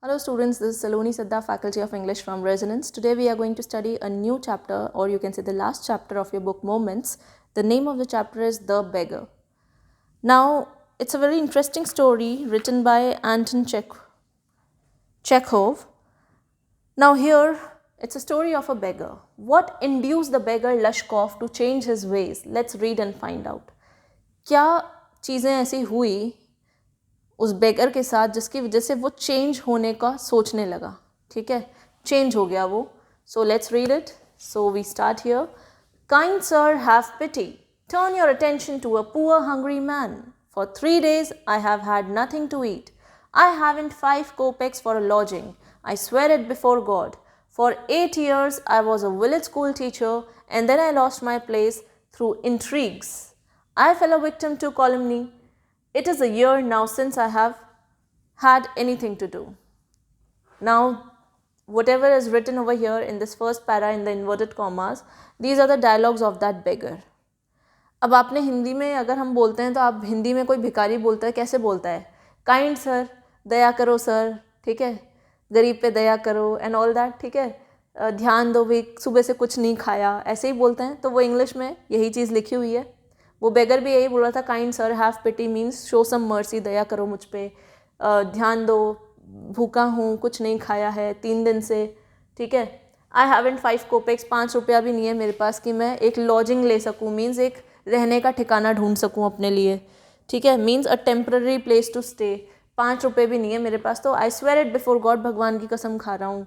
Hello students, this is Saloni Siddha, Faculty of English from Resonance. Today we are going to study a new chapter, or you can say the last chapter of your book Moments. The name of the chapter is The Beggar. Now, it's a very interesting story written by Anton Chekhov. Now here, it's a story of a beggar. What induced the beggar Lashkov to change his ways? Let's read and find out. क्या चीज़ें ऐसी हुई उस बेगर के साथ जिसकी वजह से वो चेंज होने का सोचने लगा? ठीक है, चेंज हो गया वो. So let's read it. So we start here. Kind sir, have pity. Turn your attention to a poor hungry man. For 3 days I have had nothing to eat. I haven't 5 kopecks for a lodging. I swear it before God. For 8 years I was a village school teacher, and then I lost my place through intrigues. I fell a victim to calumny. It is a year now since I have had anything to do. Now, whatever is written over here in this first para in the inverted commas, these are the dialogues of that beggar. अब आपने हिंदी में अगर हम बोलते हैं तो आप हिंदी में कोई भिखारी बोलता है कैसे बोलता है? काइंड सर, दया करो सर, ठीक है, गरीब पे दया करो एंड ऑल दैट, ठीक है, ध्यान दो भी, सुबह से कुछ नहीं खाया, ऐसे ही बोलते हैं. तो वो इंग्लिश में यही चीज़ लिखी हुई है. वो बेगर भी यही बोल रहा था. Kind sir, have pity means show some mercy, दया करो मुझ पे, ध्यान दो, भूखा हूँ, कुछ नहीं खाया है 3 दिन से, ठीक है. आई हैवेंट 5 कोपेक्स, 5 रुपया भी नहीं है मेरे पास कि मैं एक लॉजिंग ले सकूँ, मीन्स एक रहने का ठिकाना ढूंढ सकूँ अपने लिए, ठीक है, means a temporary place to stay. 5 रुपये भी नहीं है मेरे पास. तो I swear it before God, भगवान की कसम खा रहा हूँ.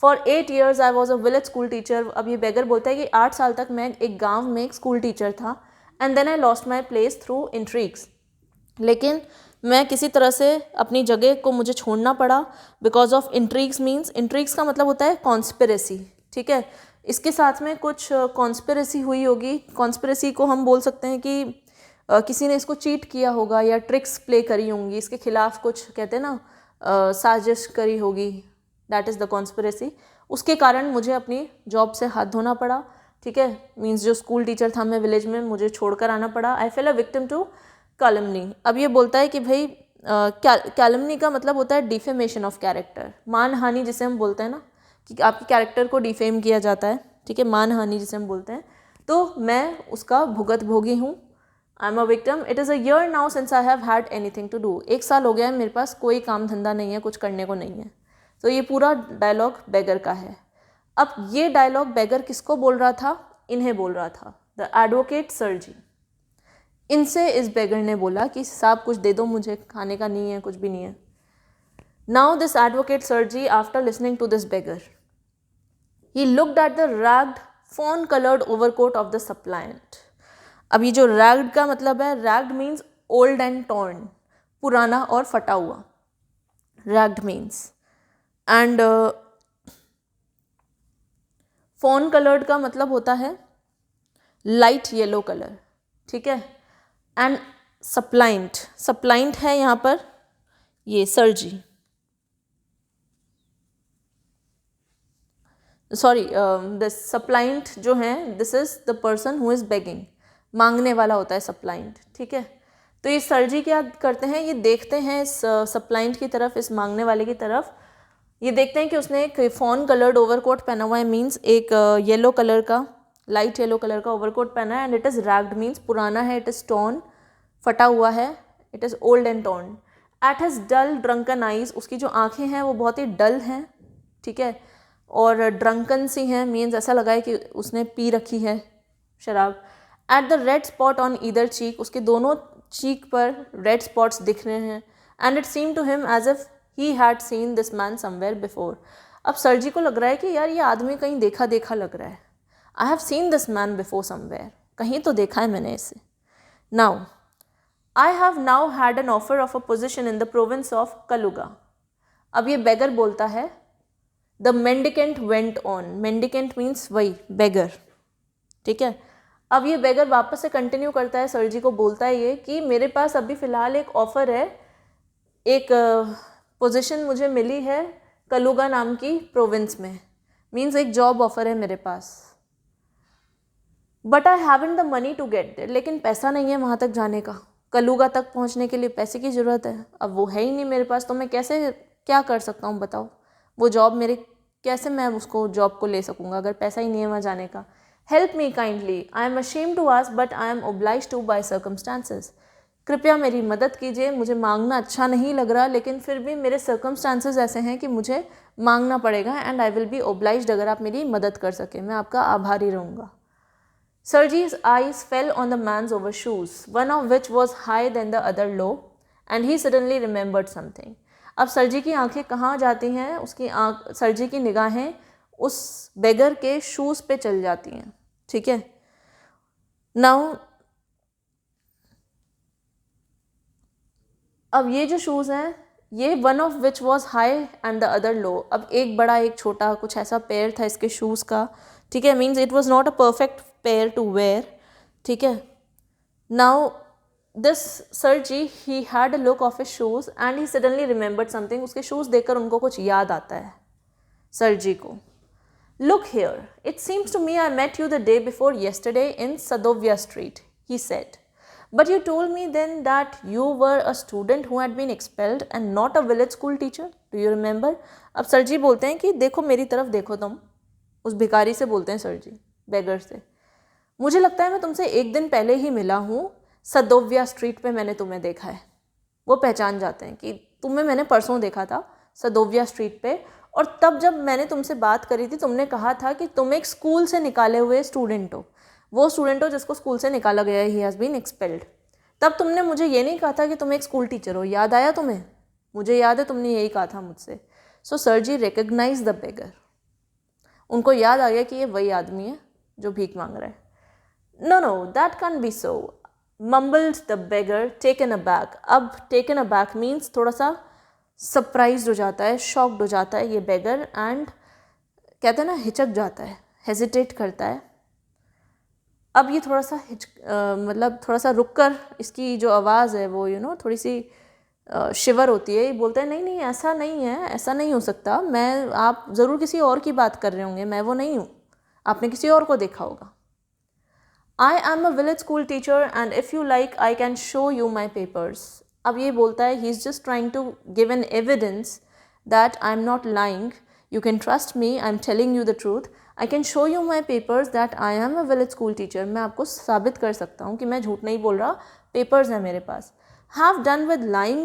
For 8 years I was a village school teacher. अब ये बेगर बोलता है कि 8 साल तक मैं एक गाँव में एक स्कूल टीचर था. And then I lost my place through intrigues. लेकिन मैं किसी तरह से अपनी जगह को मुझे छोड़ना पड़ा because of intrigues. Means intrigues का मतलब होता है कॉन्स्पिरेसी, ठीक है. इसके साथ में कुछ कॉन्स्पिरेसी हुई होगी. कॉन्स्पिरेसी को हम बोल सकते हैं कि किसी ने इसको चीट किया होगा या ट्रिक्स प्ले करी होंगी, इसके खिलाफ कुछ कहते हैं ना, साजिश करी होगी. That is the conspiracy. उसके कारण मुझे अपनी जॉब से हाथ धोना पड़ा, ठीक है. मीन्स जो स्कूल टीचर था मैं विलेज में, मुझे छोड़कर आना पड़ा. I fell a victim to calumny. अब ये बोलता है कि भाई कैलमनी का मतलब होता है डिफेमेशन ऑफ कैरेक्टर, मानहानि जिसे हम बोलते हैं ना, कि आपके कैरेक्टर को डिफेम किया जाता है, ठीक है, मानहानि जिसे हम बोलते हैं. तो मैं उसका भुगत भोगी हूँ. I am a victim. It is a year now since I have had anything to do. 1 साल हो गया है मेरे पास कोई काम धंधा नहीं है, कुछ करने को नहीं है. तो ये पूरा डायलॉग बेगर का है. अब ये डायलॉग बेगर किसको बोल रहा था? इन्हें बोल रहा था, द एडवोकेट सर जी. इनसे इस बेगर ने बोला कि साहब कुछ दे दो, मुझे खाने का नहीं है, कुछ भी नहीं है. Now this advocate sir ji, after listening to this beggar, he looked at the ragged fawn colored overcoat of the suppliant. अब ये जो रैग्ड का मतलब है, ragged means old and torn, पुराना और फटा हुआ, ragged means. And fawn coloured का मतलब होता है लाइट येलो कलर, ठीक है. एंड सप्लाइंट, सप्लाइंट है यहाँ पर ये सर जी, सॉरी, दिस सप्लाइंट जो है, this is the person who is begging, मांगने वाला होता है सप्लाइंट, ठीक है. तो ये सर जी क्या करते हैं, ये देखते हैं इस सप्लाइंट की तरफ, इस मांगने वाले की तरफ. ये देखते हैं कि उसने एक फॉन कलर्ड ओवरकोट पहना हुआ है, मीन्स एक येलो कलर का, लाइट येलो कलर का ओवरकोट पहना है. And it is ragged means पुराना है, इट इज़ टॉर्न, फटा हुआ है, it is old and torn. At his dull drunken eyes, उसकी जो आँखें हैं वो बहुत ही डल हैं, ठीक है, और ड्रंकन सी हैं, मीन्स ऐसा लगा है कि उसने पी रखी है शराब. At the red spot on either cheek, उसके दोनों चीक पर रेड स्पॉट्स दिख रहे हैं. And it seem to him as if he had seen this man somewhere before. अब सर जी को लग रहा है कि यार ये आदमी कहीं देखा देखा लग रहा है. I have seen this man before somewhere, कहीं तो देखा है मैंने इसे. Now I have now had an offer of a position in the province of कलुगा. अब ये बेगर बोलता है, the mendicant went on. Mendicant means वही बेगर, ठीक है. अब ये बेगर वापस से कंटिन्यू करता है, सर जी को बोलता है ये कि मेरे पास अभी फ़िलहाल एक ऑफ़र है, एक पोजीशन मुझे मिली है कलुगा नाम की प्रोविंस में, मीन्स एक जॉब ऑफ़र है मेरे पास. But I haven't the money to get there. लेकिन पैसा नहीं है वहाँ तक जाने का, कलुगा तक पहुँचने के लिए पैसे की ज़रूरत है. अब वो है ही नहीं मेरे पास, तो मैं कैसे क्या कर सकता हूँ बताओ, वो जॉब मेरे, कैसे मैं उसको जॉब को ले सकूँगा अगर पैसा ही नहीं है वहाँ जाने का। Help me kindly, I am ashamed to ask but I am obliged to by circumstances. कृपया मेरी मदद कीजिए, मुझे मांगना अच्छा नहीं लग रहा लेकिन फिर भी मेरे सर्कमस्टांसेस ऐसे हैं कि मुझे मांगना पड़ेगा, and I will be obliged, अगर आप मेरी मदद कर सकें मैं आपका आभारी रहूँगा। Sergey's eyes fell on the man's overshoes, one of which was higher than the other low, and he suddenly remembered something. अब सरजी की आंखें कहाँ जाती हैं, उसकी सरजी की निगाहें उस बेगर के शूज़ पे चल जाती हैं, ठीक है। नाउ अब ये जो शूज़ हैं, ये one of which was high and the other लो, अब एक बड़ा एक छोटा कुछ ऐसा पेयर था इसके शूज़ का, ठीक है। Means it was not a perfect pair to wear, ठीक है। Now this Sergei he had a look of his shoes and he suddenly remembered something, उसके शूज़ देखकर उनको कुछ याद आता है सरजी को। Look here, it seems to me I met you the day before yesterday in Sadovaya street, he said, but you told me then that you were a student who had been expelled and not a village school teacher. Do you remember? अब sir ji बोलते हैं कि देखो मेरी तरफ देखो तुम, उस भिखारी से बोलते हैं सर जी, बेगर से, मुझे लगता है मैं तुमसे एक दिन पहले ही मिला हूँ, सदोविया स्ट्रीट पे मैंने तुम्हें देखा है। वो पहचान जाते हैं कि तुम्हें मैंने परसों देखा था सदोविया स्ट्रीट पे, और तब जब मैंने तुमसे बात करी थी तुमने कहा था कि तुम एक स्कूल से निकाले हुए स्टूडेंट हो, वो स्टूडेंट हो जिसको स्कूल से निकाला गया है, ही हैज़ बीन एक्सपेल्ड। तब तुमने मुझे ये नहीं कहा था कि तुम एक स्कूल टीचर हो, याद आया तुम्हें? मुझे याद है तुमने यही कहा था मुझसे। So sir ji recognise the beggar, उनको याद आ गया कि ये वही आदमी है जो भीख मांग रहा है। No no that can be so, mumbled the beggar taken aback. अब टेकन अबैक मीन्स थोड़ा सा सरप्राइज्ड हो जाता है, शॉक्ड हो जाता है ये बेगर, एंड कहते हैं ना हिचक जाता है, हेजिटेट करता है। अब ये थोड़ा सा मतलब थोड़ा सा रुक कर इसकी जो आवाज़ है वो थोड़ी सी शिवर होती है। ये बोलता है नहीं नहीं ऐसा नहीं है, ऐसा नहीं हो सकता, मैं, आप ज़रूर किसी और की बात कर रहे होंगे, मैं वो नहीं हूँ, आपने किसी और को देखा होगा। I am a village school teacher and if you like I can show you my papers. अब ये बोलता है he is just trying to give an evidence that I am not lying, you can trust me, I'm telling you the truth, I can show you my papers that I am a village school teacher। मैं आपको साबित कर सकता हूँ कि मैं झूठ नहीं बोल रहा, पेपर्स हैं मेरे पास। Have done with lying,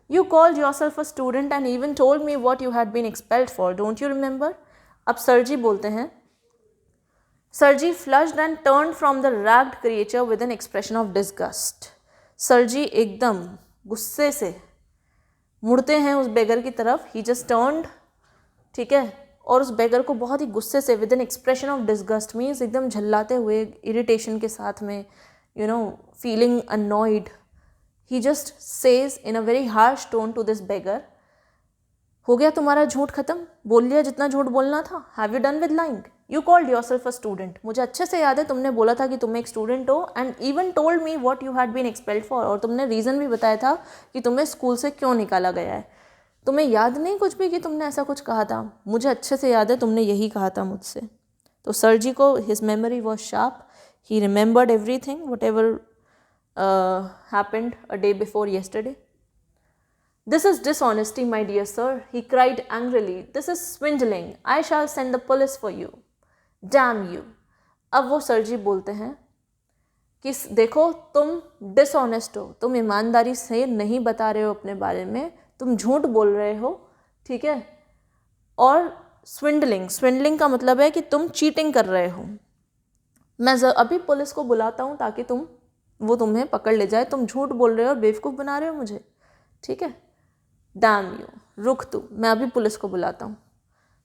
you called yourself a student and even told me what you had been expelled for, don't you remember? अब सर जी बोलते हैं, sir ji flushed and turned from the ragged creature with an expression of disgust। Sergei एकदम गुस्से से मुड़ते हैं उस बेगर की तरफ, he just turned, ठीक है, और उस बेगर को बहुत ही गुस्से से, with an expression of disgust means एकदम झल्लाते हुए, इरिटेशन के साथ में, feeling annoyed, he just says in a very harsh tone to this beggar, हो गया तुम्हारा झूठ खत्म, बोल लिया जितना झूठ बोलना था, have you done with lying, you called yourself a student, मुझे अच्छे से याद है तुमने बोला था कि तुम एक स्टूडेंट हो, and even told me what you had been expelled for, और तुमने रीज़न भी बताया था कि तुम्हें स्कूल से क्यों निकाला गया है। तुम्हें याद नहीं कुछ भी कि तुमने ऐसा कुछ कहा था? मुझे अच्छे से याद है तुमने यही कहा था मुझसे। तो सर जी को his memory was sharp, he remembered everything whatever happened a day before yesterday. This is dishonesty my dear sir, he cried angrily, this is swindling, I shall send the police for you, damn you. अब वो sir ji बोलते हैं कि देखो तुम dishonest हो, तुम ईमानदारी से नहीं बता रहे हो अपने बारे में, तुम झूठ बोल रहे हो, ठीक है, और स्विंडलिंग का मतलब है कि तुम चीटिंग कर रहे हो। मैं अभी पुलिस को बुलाता हूँ ताकि वो तुम्हें पकड़ ले जाए, तुम झूठ बोल रहे हो और बेवकूफ़ बना रहे हो मुझे, ठीक है, डैम यू, रुक तू, मैं अभी पुलिस को बुलाता हूँ।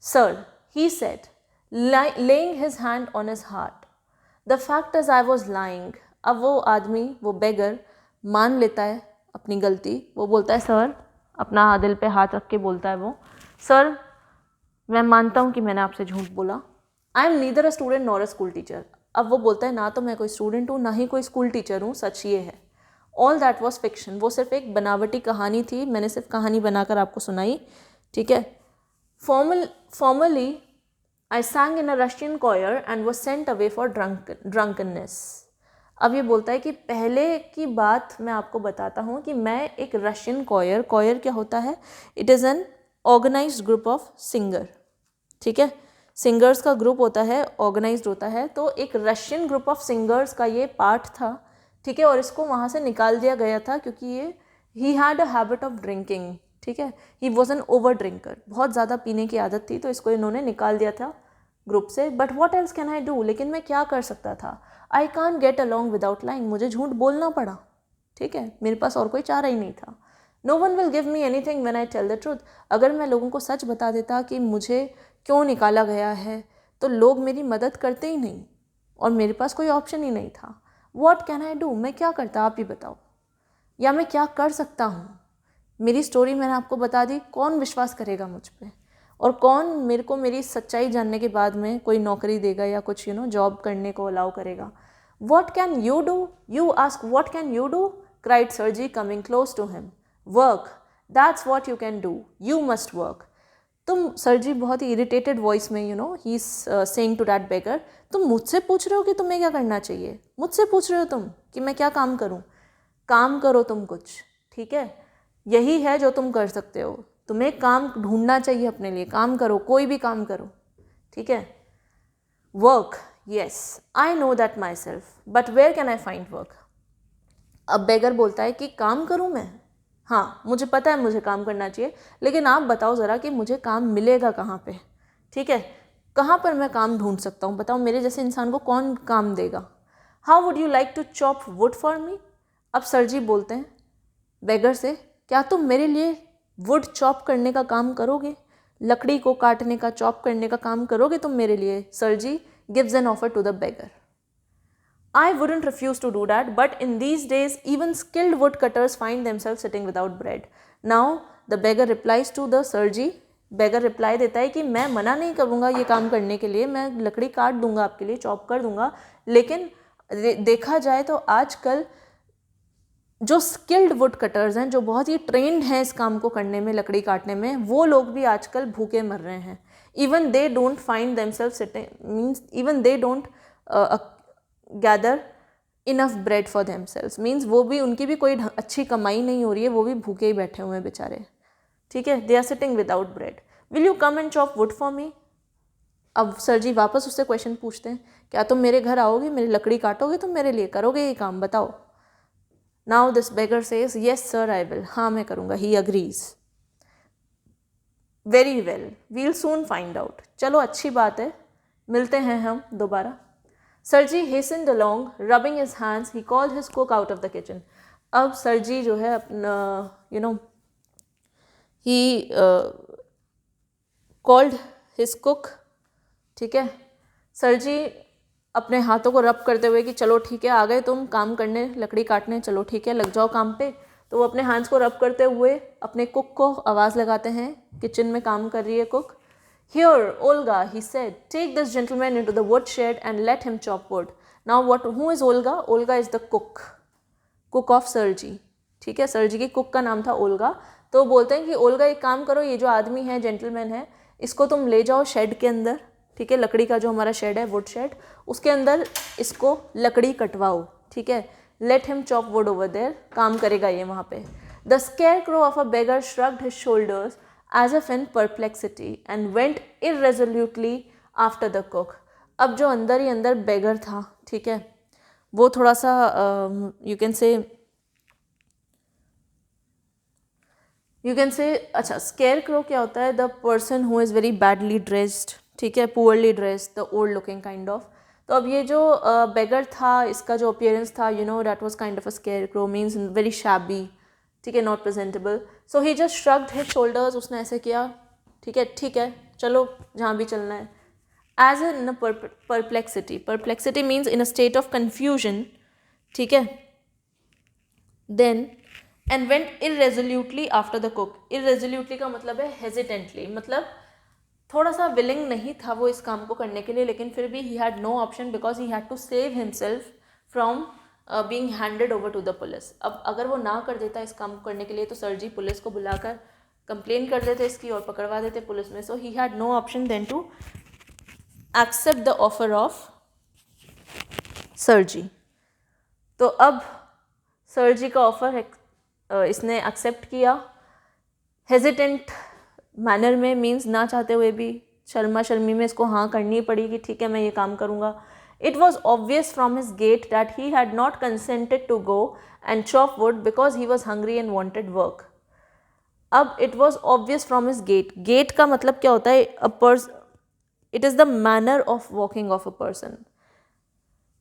Sir, he said, laying his hand on his heart, the fact is I was lying. अब वो आदमी, वो बेगर मान लेता है अपनी गलती, वो बोलता है सर, अपना दिल पे हाथ रख के बोलता है वो, सर मैं मानता हूँ कि मैंने आपसे झूठ बोला, I am neither a student nor a school teacher. अब वो बोलता है ना तो मैं कोई स्टूडेंट हूँ ना ही कोई स्कूल टीचर हूँ, सच ये है, ऑल दैट वॉज फिक्शन, वो सिर्फ एक बनावटी कहानी थी, मैंने सिर्फ कहानी बनाकर आपको सुनाई, ठीक है। Formerly I sang in a Russian choir and was sent away for drunkenness. अब ये बोलता है कि पहले की बात मैं आपको बताता हूँ कि मैं एक रशियन कॉयर क्या होता है, it is an organised group of singer, ठीक है, सिंगर्स का ग्रुप होता है, ऑर्गेनाइज्ड होता है, तो एक रशियन ग्रुप ऑफ सिंगर्स का ये पार्ट था, ठीक है, और इसको वहाँ से निकाल दिया गया था क्योंकि ये ही had a habit of drinking, ठीक है, he was an over drinker, बहुत ज़्यादा पीने की आदत थी, तो इसको इन्होंने निकाल दिया था ग्रुप से. But what else can I do, लेकिन मैं क्या कर सकता था. I can't get along without lying, मुझे झूठ बोलना पड़ा, ठीक है, मेरे पास और कोई चारा ही नहीं था. No one will give me anything when I tell the truth. अगर मैं लोगों को सच बता देता कि मुझे क्यों निकाला गया है तो लोग मेरी मदद करते ही नहीं और मेरे पास कोई ऑप्शन ही नहीं था. वॉट कैन आई डू, मैं क्या करता, आप ही बताओ, या मैं क्या कर सकता हूँ. मेरी स्टोरी मैंने आपको बता दी, कौन विश्वास करेगा मुझ पर, और कौन मेरे को मेरी सच्चाई जानने के बाद में कोई नौकरी देगा या कुछ जॉब करने को अलाउ करेगा. What can you do, you ask what can you do, cried Sergei coming close to him. Work, that's what you can do, you must work. तुम, सरजी बहुत ही इरिटेटेड वॉइस में he is saying to that beggar, तुम मुझसे पूछ रहे हो कि तुम्हें क्या करना चाहिए, मुझसे पूछ रहे हो तुम कि मैं क्या काम करूं. काम करो तुम कुछ, ठीक है, यही है जो तुम कर सकते हो. तुम्हें काम ढूंढना चाहिए अपने लिए, काम करो, कोई भी काम करो, ठीक है. Work, yes I know that myself, but where can I find work. अब बेगर बोलता है कि काम करूं मैं, हाँ मुझे पता है मुझे काम करना चाहिए, लेकिन आप बताओ ज़रा कि मुझे काम मिलेगा कहाँ पे, ठीक है, कहाँ पर मैं काम ढूंढ सकता हूँ, बताओ मेरे जैसे इंसान को कौन काम देगा. How would you like to chop wood for me. अब सरजी बोलते हैं बेगर से, क्या तुम मेरे लिए वुड चॉप करने का काम करोगे, लकड़ी को काटने का, चॉप करने का काम करोगे तुम मेरे लिए. Sergei gives an offer to the beggar. I wouldn't refuse to do that, but in these days, even skilled woodcutters find themselves sitting without bread. Now, the beggar replies to the Serji. beggar reply देता है कि मैं मना नहीं करूँगा ये काम करने के लिए, मैं लकड़ी काट दूंगा आपके लिए, चॉप कर दूंगा, लेकिन देखा जाए तो आजकल जो स्किल्ड वुड कटर्स हैं, जो बहुत ही ट्रेंड हैं इस काम को करने में, लकड़ी काटने में, वो लोग भी आजकल भूखे मर रहे हैं. Even they don't find themself sitting, means even they don't gather enough bread for themselves, means वो भी, उनकी भी कोई अच्छी कमाई नहीं हो रही है, वो भी भूखे ही बैठे हुए हैं बेचारे, ठीक है. They are sitting without bread. Will you come and chop wood for me. अब सरजी वापस उससे क्वेश्चन पूछते हैं, क्या तुम मेरे घर आओगे, मेरी लकड़ी काटोगे, तुम मेरे लिए करोगे ये काम, बताओ. Now this beggar says yes sir I will, हाँ मैं करूँगा. ही अग्रीज. वेरी वेल, वील सून फाइंड आउट. चलो अच्छी बात है, मिलते हैं हम दोबारा. सरजी hastened along, rubbing his hands. He called his cook out of the kitchen. अब सरजी जो है अपना he called his cook, ठीक है. सरजी अपने हाथों को रब करते हुए कि चलो ठीक है आ गए तुम काम करने, लकड़ी काटने, चलो ठीक है लग जाओ काम पे. तो वो अपने हाथों को रब करते हुए अपने कुक को आवाज़ लगाते हैं, किचन में काम कर रही है cook. Here, Olga, he said, take this gentleman into the woodshed and let him chop wood. Now, who is Olga? Olga is the cook of Sergi. ठीक है, सरजी की कुक का नाम था ओल्गा. तो बोलते हैं कि ओल्गा एक काम करो, ये जो आदमी है, जेंटलमैन है, इसको तुम ले जाओ शेड के अंदर, ठीक है, लकड़ी का जो हमारा शेड है, वुड शेड, उसके अंदर इसको लकड़ी कटवाओ, ठीक है. Let him chop wood over there, काम करेगा ये वहाँ पे. The scarecrow of a beggar shrugged his shoulders as if in perplexity and went irresolutely after the cook. अब जो अंदर ही अंदर बेगर था, ठीक है, वो थोड़ा सा यू कैन से अच्छा, स्केयर क्रो क्या होता है, the person who is very badly dressed, ठीक है, poorly dressed, the old looking kind of. तो अब ये जो बेगर था, इसका जो अपीयरेंस था, that was kind of a square crow, means very shabby, ठीक है, not presentable. So he just shrugged his shoulders, उसने ऐसे किया, ठीक है चलो जहाँ भी चलना है. As in a perplexity means in a state of confusion, ठीक है. Then and went irresolutely after the cook. Irresolutely का मतलब है हेजिटेंटली, मतलब थोड़ा सा विलिंग नहीं था वो इस काम को करने के लिए, लेकिन फिर भी he had no option because he had to save himself from being handed over to the police. अब अगर वो ना कर देता इस काम को करने के लिए तो सरजी पुलिस को बुलाकर कंप्लेन कर देते इसकी और पकड़वा देते पुलिस में. So he had no option then to accept the offer of Sergei. तो अब सरजी का ऑफर इसने एक्सेप्ट किया. हेजिटेंट मैनर में मीन्स ना चाहते हुए भी, शर्मा शर्मी में इसको हाँ करनी पड़ी कि ठीक है मैं ये काम करूँगा. It was obvious from his gait that he had not consented to go and chop wood because he was hungry and wanted work. अब it was obvious from his gait. Gait का मतलब क्या होता है? It is the manner of walking of a person.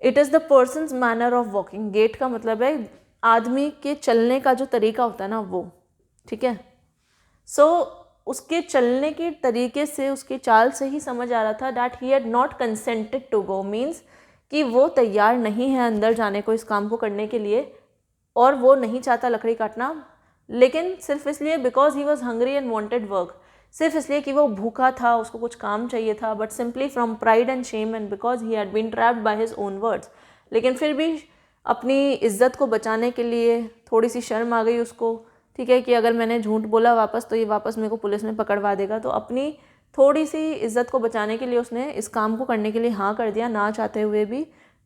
It is the person's manner of walking. Gait का मतलब है आदमी के चलने का जो तरीका होता है ना वो, ठीक है. So उसके चलने के तरीके से, उसकी चाल से ही समझ आ रहा था that he had not consented to go, means कि वो तैयार नहीं है अंदर जाने को इस काम को करने के लिए, और वो नहीं चाहता लकड़ी काटना, लेकिन सिर्फ इसलिए because he was hungry and wanted work, सिर्फ इसलिए कि वो भूखा था, उसको कुछ काम चाहिए था, but simply from pride and shame and because he had been trapped by his own words. लेकिन फिर भी अपनी इज्जत को बचाने के लिए थोड़ी सी शर्म आ गई उसको, ठीक है, कि अगर मैंने झूठ बोला वापस तो ये वापस मेरे को पुलिस में पकड़वा देगा. तो अपनी थोड़ी सी इज्जत को बचाने के लिए उसने इस काम को करने के लिए हाँ कर दिया, ना चाहते हुए भी.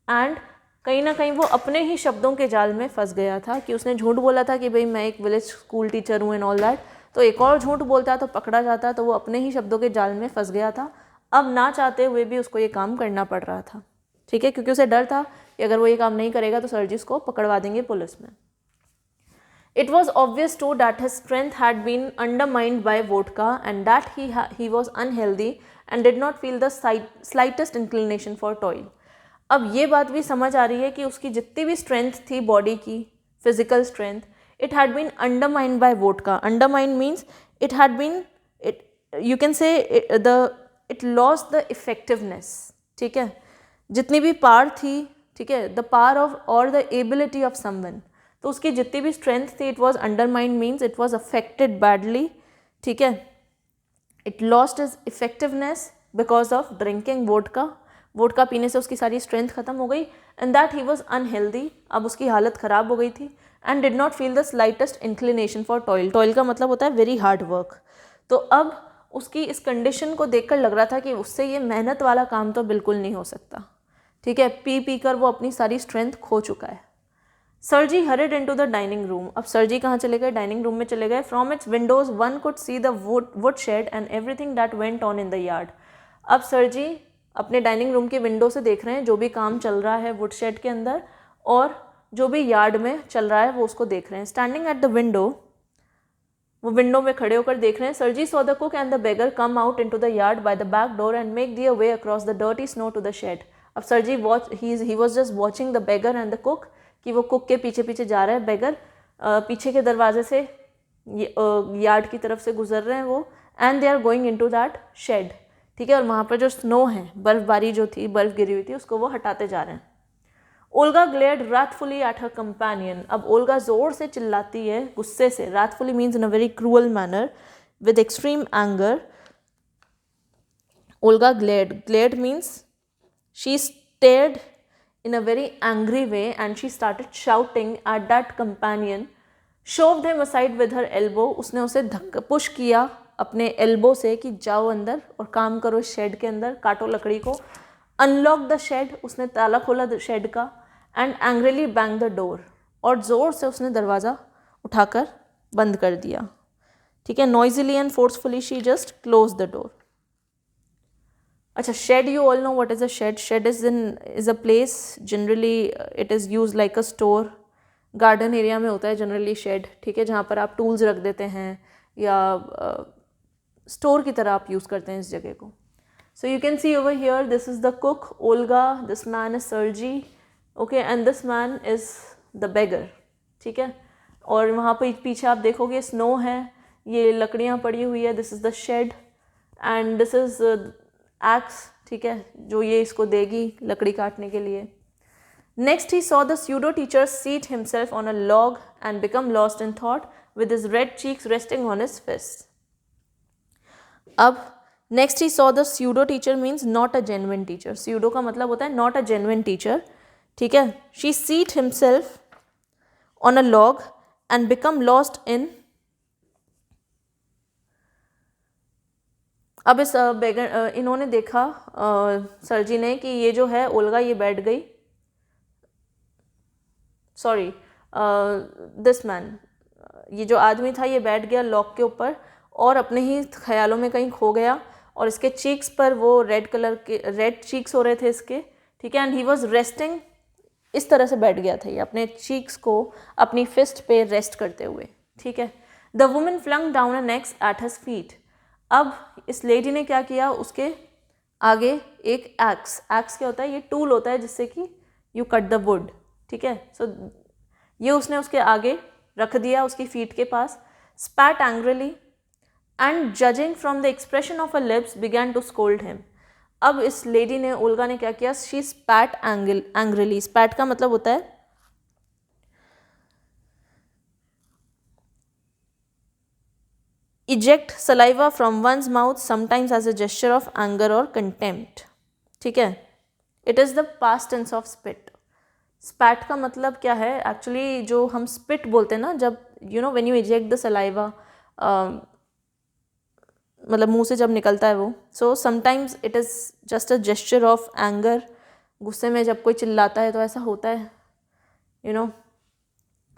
एंड कहीं ना कहीं वो अपने ही शब्दों के जाल में फंस गया था कि उसने झूठ बोला था कि भाई मैं एक विलेज स्कूल टीचर हूँ एंड ऑल दैट. तो एक और झूठ बोलता तो पकड़ा जाता, तो वो अपने ही शब्दों के जाल में फंस गया था. अब ना चाहते हुए भी उसको ये काम करना पड़ रहा था, ठीक है, क्योंकि उसे डर था कि अगर वो ये काम नहीं करेगा तो सर जी उसको पकड़वा देंगे पुलिस में. It was obvious too that his strength had been undermined by vodka and that he was unhealthy and did not feel the slightest inclination for toil. अब ये बात भी समझ आ रही है कि उसकी जितनी भी स्ट्रेंथ थी बॉडी की, physical strength, it had been undermined by vodka. Undermined means it had been, you can say it lost the effectiveness, ठीक है, जितनी भी पावर थी, ठीक है, the power of or the ability of someone, तो उसकी जितनी भी स्ट्रेंथ थी it was undermined, means it was affected badly, ठीक है. It lost is effectiveness because of drinking vodka. Vodka पीने से उसकी सारी स्ट्रेंथ खत्म हो गई and that he was unhealthy. अब उसकी हालत ख़राब हो गई थी. And did not feel the slightest inclination for toil. Toil का मतलब होता है वेरी हार्ड वर्क. तो अब उसकी इस कंडीशन को देखकर लग रहा था कि उससे ये मेहनत वाला काम तो बिल्कुल नहीं हो सकता, ठीक है. पी कर वो अपनी सारी स्ट्रेंथ खो चुका है. सरजी horrid into the dining room. अब सरजी कहाँ चले गए? डाइनिंग रूम में चले गए. From its windows one could see the wood shed and everything that went on in the yard. अब सरजी अपने डाइनिंग रूम के विंडो से देख रहे हैं जो भी काम चल रहा है वुड शेड के अंदर, और जो भी यार्ड में चल रहा है वो उसको देख रहे हैं. स्टैंडिंग एट द विंडो, वो विंडो में खड़े होकर देख रहे हैं. Sergei saw the cook and the beggar come out into the yard by the back door and make their way across the dirty snow to the shed. अब Sergei he was just watching the beggar and the cook, कि वो cook के पीछे पीछे जा रहा है, बेगर पीछे के दरवाजे से यार्ड की तरफ से गुजर रहे हैं वो, and they are going into that shed, ठीक है. और वहाँ पर जो स्नो है, बर्फबारी जो थी, बर्फ गिरी हुई थी, उसको वो हटाते जा रहे हैं. Olga glared wrathfully at her companion. अब ओल्गा जोर से चिल्लाती है गुस्से से. wrathfully means in a very cruel manner with extreme anger. Olga glared. Glared means she stared in a very angry way and she started shouting at that companion. Shoved him aside with her elbow. उसने उसे धक्का push किया अपने elbow से कि जाओ अंदर और काम करो शेड के अंदर, काटो लकड़ी को. अनलॉक द शेड, उसने ताला खोला शेड का. And angrily bang the door, और ज़ोर से उसने दरवाज़ा उठाकर बंद कर दिया, ठीक है. Noisily and forcefully she just close the door. अच्छा, shed, you all know what is a shed. Shed is a place, generally it is use like a store. Garden area में होता है जनरली शेड, ठीक है, जहाँ पर आप tools रख देते हैं या स्टोर की तरह आप यूज़ करते हैं इस जगह को. So you can see over here, this is the cook Olga, this man is Sergei, okay, and this man is the beggar, ठीक है. और वहाँ पर पीछे आप देखोगे स्नो है, ये लकड़ियाँ पड़ी हुई है, this is the shed, and this is axe, ठीक है, जो ये इसको देगी लकड़ी काटने के लिए. Next he saw the pseudo teacher seat himself on a log and become lost in thought with his red cheeks resting on his fist. अब next he saw the pseudo teacher means not a genuine teacher. Pseudo का मतलब होता है not a genuine teacher, ठीक है. She seat himself on a log and become lost इन. अब इस बेगर इन्होंने देखा सरजी ने कि ये जो है ओल्गा ये बैठ गई, सॉरी दिस मैन, ये जो आदमी था ये बैठ गया लॉक के ऊपर और अपने ही ख्यालों में कहीं खो गया, और इसके चीक्स पर वो रेड कलर के रेड चीक्स हो रहे थे इसके, ठीक है, एंड ही वॉज रेस्टिंग, इस तरह से बैठ गया था ये अपने चीक्स को अपनी फिस्ट पे रेस्ट करते हुए, ठीक है। The woman flung down an axe at his feet. अब इस लेडी ने क्या किया, उसके आगे एक एक्स क्या होता है, ये टूल होता है जिससे कि यू कट द वुड, ठीक है। सो ये उसने उसके आगे रख दिया, उसकी फीट के पास। Spat angrily and judging from the expression of a lips began to scold him. अब इस लेडी ने, ओल्गा ने क्या किया, शी स्पैट एंग्रिली। स्पैट का मतलब होता है eject saliva from one's mouth sometimes as a gesture of anger और कंटेम्प्ट, ठीक है। It is the past tense of spit. Spat का मतलब क्या है एक्चुअली, जो हम स्पिट बोलते हैं ना, जब you know when you eject the saliva, मतलब मुंह से जब निकलता है वो, so sometimes it is just a gesture of anger. गुस्से में जब कोई चिल्लाता है तो ऐसा होता है, you know.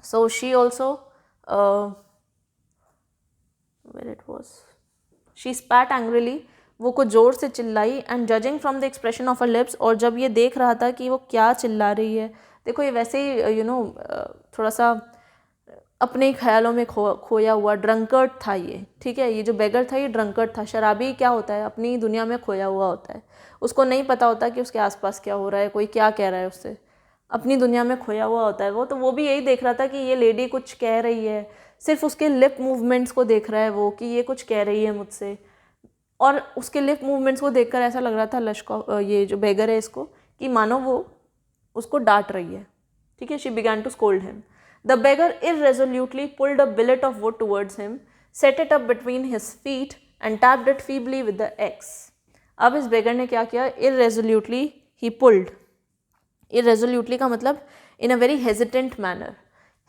So she also where it was she spat angrily, वो कुछ ज़ोर से चिल्लाई, and judging from the expression of her lips, और जब ये देख रहा था कि वो क्या चिल्ला रही है, देखो ये वैसे ही थोड़ा सा अपने ही ख्यालों में खोया हुआ ड्रंकर्ड था ये, ठीक है। ये जो बेगर था ये ड्रंकर्ड था। शराबी क्या होता है, अपनी दुनिया में खोया हुआ होता है, उसको नहीं पता होता कि उसके आसपास क्या हो रहा है, कोई क्या कह रहा है उससे, अपनी दुनिया में खोया हुआ होता है वो। तो वो भी यही देख रहा था कि ये लेडी कुछ कह रही है, सिर्फ उसके लिप मूवमेंट्स को देख रहा है वो कि ये कुछ कह रही है मुझसे, और उसके लिप मूवमेंट्स को देखकर ऐसा लग रहा था लश्को, ये जो बेगर है इसको, कि मानो वो उसको डांट रही है, ठीक है। She began to scold him. The beggar irresolutely pulled a billet of wood towards him, set it up between his feet and tapped it feebly with the axe. अब इस बेगर ने क्या किया, irresolutely he pulled। irresolutely का मतलब in a very hesitant manner।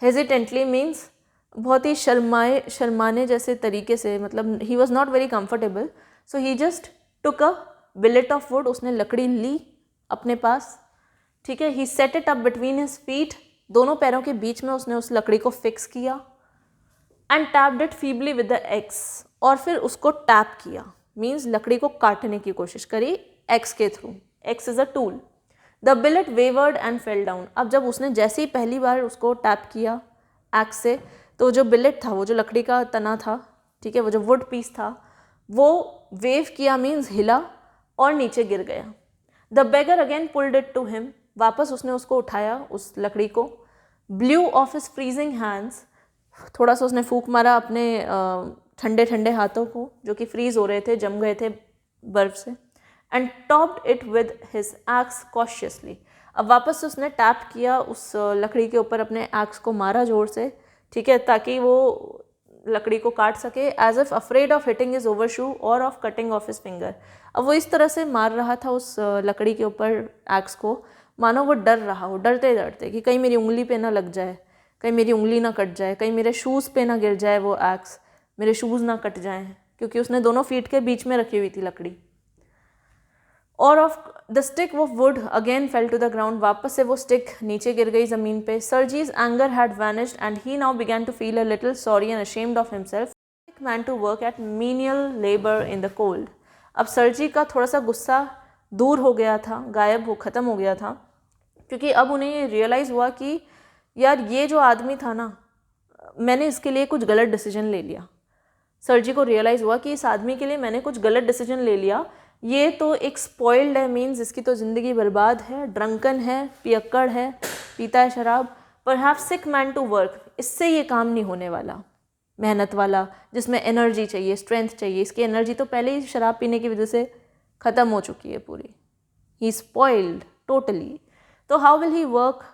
hesitantly means बहुत ही शर्माने जैसे तरीके से, मतलब he was not very comfortable, so he just took a billet of wood, उसने लकड़ी ली अपने पास, ठीक है। he set it up between his feet, दोनों पैरों के बीच में उसने उस लकड़ी को फिक्स किया, and tapped it feebly with the x, और फिर उसको टैप किया, मीन्स लकड़ी को काटने की कोशिश करी एक्स के थ्रू। Axe is a tool. The billet wavered and fell down. अब जब उसने जैसे ही पहली बार उसको टैप किया एक्स से, तो जो बिलेट था, वो जो लकड़ी का तना था, ठीक है, वो जो वुड पीस था, वो वेव किया, मीन्स हिला और नीचे गिर गया। The beggar again pulled it to him, वापस उसने उसको उठाया, उस लकड़ी को। Blew of his freezing hands, थोड़ा सा उसने फूंक मारा अपने ठंडे ठंडे हाथों को जो कि फ्रीज हो रहे थे, जम गए थे बर्फ से। And tapped it with his axe cautiously. अब वापस से उसने टैप किया उस लकड़ी के ऊपर, अपने एक्स को मारा जोर से, ठीक है, ताकि वो लकड़ी को काट सके, as if afraid of hitting his own shoe or of cutting off his finger. अब वो इस तरह से मार रहा था उस लकड़ी के ऊपर एक्स को, मानो वो डर रहा हो, डरते डरते कि कहीं मेरी उंगली पे ना लग जाए, कहीं मेरी उंगली ना कट जाए, कहीं मेरे शूज़ पे ना गिर जाए वो एक्स, मेरे शूज़ ना कट जाएं, क्योंकि उसने दोनों फीट के बीच में रखी हुई थी लकड़ी। और off the stick of wood again fell to the ground, वापस से वो स्टिक नीचे गिर गई ज़मीन पे। Sergei's anger had vanished and he now began to feel a little sorry and ashamed of himself, man to work at menial labour in the cold. अब Sergei का थोड़ा सा गुस्सा दूर हो गया था, गायब हो, ख़त्म हो गया था, क्योंकि अब उन्हें ये रियलाइज़ हुआ कि यार ये जो आदमी था ना, मैंने इसके लिए कुछ गलत डिसीजन ले लिया। सर्जी को रियलाइज़ हुआ कि इस आदमी के लिए मैंने कुछ गलत डिसीजन ले लिया, ये तो एक स्पॉइल्ड है, मीन्स इसकी तो ज़िंदगी बर्बाद है, ड्रंकन है, पियक्कड़ है, पीता है शराब, पर have sick man to work, इससे ये काम नहीं होने वाला, मेहनत वाला, जिसमें एनर्जी चाहिए, स्ट्रेंथ चाहिए। इसकी एनर्जी तो पहले ही शराब पीने की वजह से ख़त्म हो चुकी है पूरी। ही स्पॉइल्ड टोटली। तो how will he work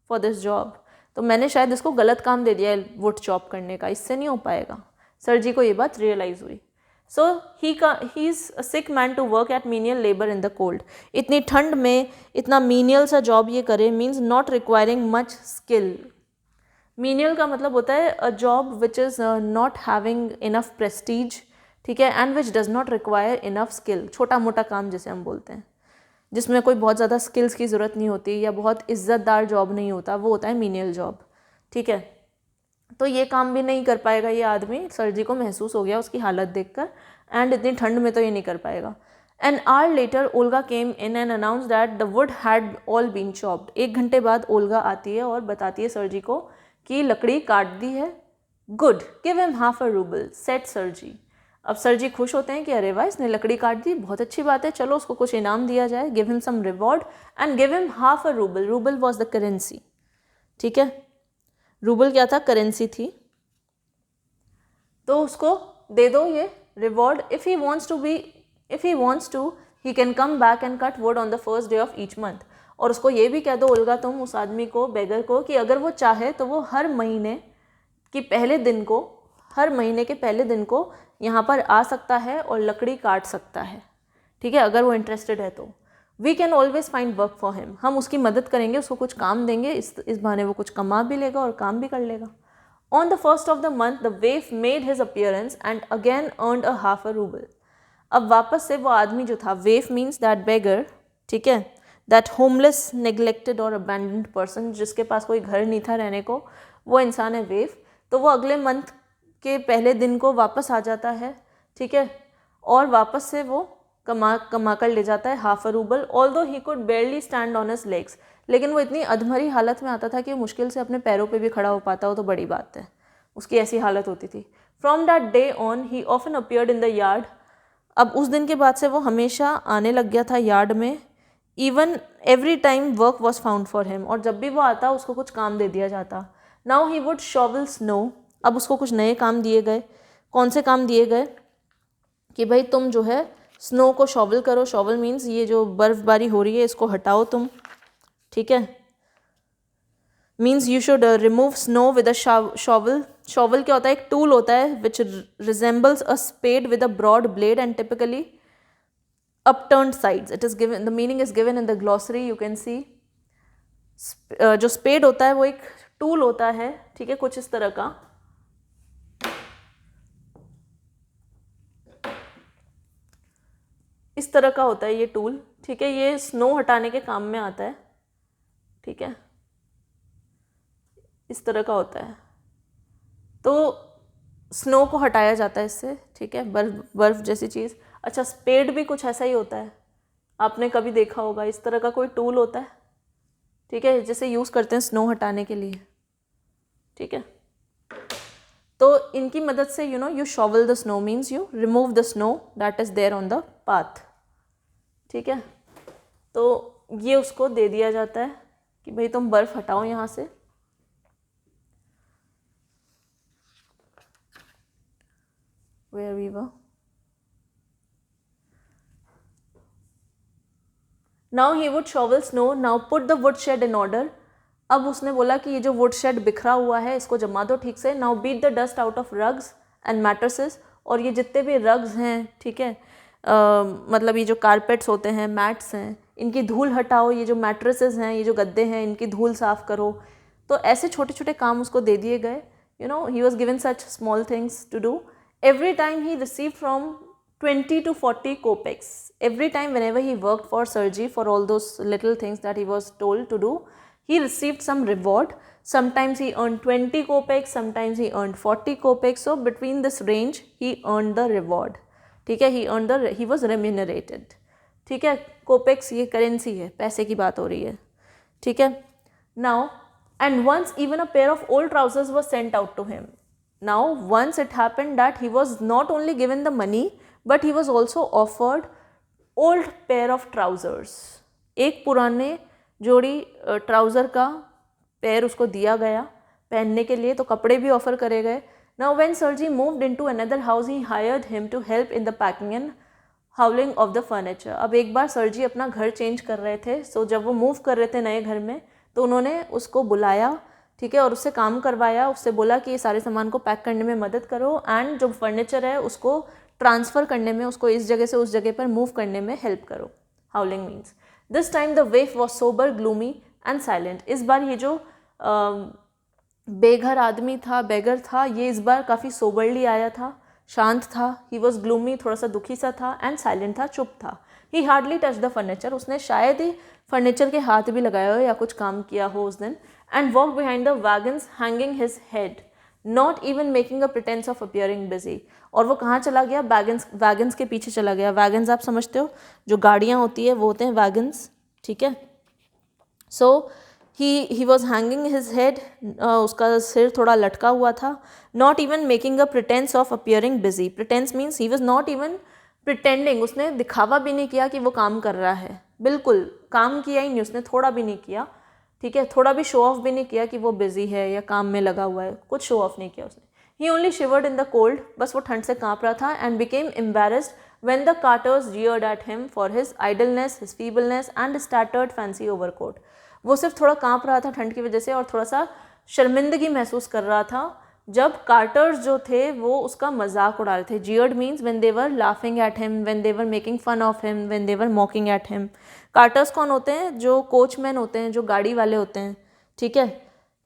for this job? तो मैंने शायद इसको गलत काम दे दिया है वुड चॉप करने का, इससे नहीं हो पाएगा। सर्जी को ये बात रियलाइज़ हुई। So he is a sick man to work at menial labour in the cold. इतनी ठंड में इतना मीनियल सा जॉब ये करे, means not requiring much skill. Menial का मतलब होता है a job which is not having enough prestige, ठीक है, and which does not require enough skill. छोटा मोटा काम जिसे हम बोलते हैं, जिसमें कोई बहुत ज़्यादा स्किल्स की ज़रूरत नहीं होती या बहुत इज़्ज़तदार जॉब नहीं होता, वो होता है मीनियल जॉब, ठीक है। तो ये काम भी नहीं कर पाएगा ये आदमी, सर जी को महसूस हो गया उसकी हालत देखकर, एंड इतनी ठंड में तो ये नहीं कर पाएगा। An hour later, Olga came in and announced that the wood had all been chopped. 1 घंटे बाद ओल्गा आती है और बताती है सर जी को कि लकड़ी काट दी है। Good, give him half a ruble, said Sergei. अब सर जी खुश होते हैं कि अरे वाह इसने लकड़ी काट दी, बहुत अच्छी बात है, चलो उसको कुछ इनाम दिया जाए। Give him some reward and give him half a ruble. Ruble was the currency. ठीक है, रूबल क्या था, करेंसी थी, तो उसको दे दो ये reward. If he wants to he can come back and cut wood on the first day of each month. और उसको ये भी कह दो ओल्गा तुम उस आदमी को, बेगर को, कि अगर वो चाहे तो वो हर महीने के पहले दिन को यहाँ पर आ सकता है और लकड़ी काट सकता है। ठीक है, अगर वो इंटरेस्टेड है तो। We can always find work for him, हम उसकी मदद करेंगे, उसको कुछ काम देंगे, इस बहाने वो कुछ कमा भी लेगा और काम भी कर लेगा। On the first of the month the वेफ made his appearance and again earned a half a rouble. अब वापस से वो आदमी जो था, वेफ मीन्स दैट बेगर, ठीक है, दैट होमलेस, नेग्लेक्टेड और अबैंडन्ड पर्सन, जिसके पास कोई घर नहीं था रहने को, वो इंसान है वेफ। तो वो अगले मंथ के पहले दिन को वापस आ जाता है, ठीक है, और वापस से वो कमा कर ले जाता है half a rouble. Although he could बेयरली stand on his legs, लेकिन वो इतनी अधमरी हालत में आता था कि मुश्किल से अपने पैरों पे भी खड़ा हो पाता हो तो बड़ी बात है, उसकी ऐसी हालत होती थी। From that day on he often appeared in the yard. अब उस दिन के बाद से वो हमेशा आने लग गया था यार्ड में। Even every time work was found for him, और जब भी वो आता उसको कुछ काम दे दिया जाता। Now he would shovel snow. अब उसको कुछ नए काम दिए गए। कौन से काम दिए गए? कि भाई तुम जो है स्नो को शॉवल करो। शॉवल मीन्स ये जो बर्फबारी हो रही है इसको हटाओ तुम, ठीक है। Means you should remove snow with a shovel. Shovel क्या होता है? एक टूल होता है which resembles a spade with a broad blade and typically upturned sides. It is given, the meaning is given in the glossary, you can see. जो spade होता है वो एक टूल होता है, ठीक है, कुछ इस तरह का। इस तरह का होता है ये टूल, ठीक है। ये स्नो हटाने के काम में आता है, ठीक है, इस तरह का होता है। तो स्नो को हटाया जाता है इससे, ठीक है, बर्फ जैसी चीज़। अच्छा, स्पेड भी कुछ ऐसा ही होता है, आपने कभी देखा होगा, इस तरह का कोई टूल होता है, ठीक है, जिसे यूज़ करते हैं स्नो हटाने के लिए, ठीक है। तो इनकी मदद से you shovel the snow means you remove the snow that is there on the path, ठीक है। तो ये उसको दे दिया जाता है कि भाई तुम बर्फ़ हटाओ यहाँ से। Where we were. Now he would shovel snow. Now put the woodshed in order. अब उसने बोला कि ये जो वुडशेड बिखरा हुआ है इसको जमा दो ठीक से। Now beat the dust out of rugs and mattresses. और ये जितने भी रग्स हैं, ठीक है, मतलब ये जो कारपेट्स होते हैं, मैट्स हैं, इनकी धूल हटाओ। ये जो मैट्रेसेस हैं, ये जो गद्दे हैं, इनकी धूल साफ़ करो। तो ऐसे छोटे छोटे काम उसको दे दिए गए। he was given such small things to do. Every time he received from 20 to 40 kopecks. Every time whenever he worked for Sergi for all those little things that he was told to do, he received some reward. Sometimes he earned 20 kopecks, sometimes he earned 40 kopecks. So between this range he earned the reward. ठीक है, he was remunerated. ठीक है, kopecks ये currency है, पैसे की बात हो रही है, ठीक है। Now and once even a pair of old trousers was sent out to him. Now once it happened that he was not only given the money but he was also offered old pair of trousers. एक पुराने जोड़ी trouser का पैर उसको दिया गया पहनने के लिए, तो कपड़े भी ऑफ़र करे गए। Now when Sergi moved into another house he hired him to help in the packing and hauling of the furniture. अब एक बार सर्जी अपना घर चेंज कर रहे थे, सो जब वो मूव कर रहे थे नए घर में तो उन्होंने उसको बुलाया, ठीक है, और उससे काम करवाया। उससे बोला कि ये सारे सामान को पैक करने में मदद करो एंड जो फर्नीचर है उसको ट्रांसफ़र करने में, उसको इस जगह से उस जगह पर मूव करने में हेल्प करो। हाउलिंग means this time the वेफ was sober, gloomy and silent. इस बार ये जो बेघर आदमी था, बेगर था, ये इस बार काफ़ी सोबरली आया था, शांत था। ही वॉज ग्लूमी, थोड़ा सा दुखी सा था, एंड साइलेंट था, चुप था। ही हार्डली टच द फर्नीचर, उसने शायद ही फर्नीचर के हाथ भी लगाया हो या कुछ काम किया हो उस दिन। And walk behind the wagons hanging his head. Not even making a pretence of appearing busy. और वो कहाँ चला गया? वैगन्स के पीछे चला गया। वैगन्स आप समझते हो, जो गाड़ियाँ होती है वो होते हैं वैगन्स, ठीक है। So he was hanging his head, उसका सिर थोड़ा लटका हुआ था। Not even making a pretence of appearing busy. Pretence means he was not even pretending, उसने दिखावा भी नहीं किया कि वो काम कर रहा है, बिल्कुल काम किया ही नहीं उसने, थोड़ा भी नहीं किया, ठीक है। थोड़ा भी शो ऑफ भी नहीं किया कि वो बिजी है या काम में लगा हुआ है, कुछ शो ऑफ नहीं किया उसने। He only shivered in the cold, बस वो ठंड से काँप रहा था। And became embarrassed when the carters jeered at him for his idleness, his feebleness and his tattered fancy overcoat. वो सिर्फ थोड़ा काँप रहा था ठंड की वजह से और थोड़ा सा शर्मिंदगी महसूस कर रहा था जब कार्टर्स जो थे वो उसका मजाक उड़ा रहे थे। jeered means when they were laughing at him, when they were making fun of him, when they were mocking at him. कार्टर्स कौन होते हैं? जो कोचमैन होते हैं, जो गाड़ी वाले होते हैं, ठीक है,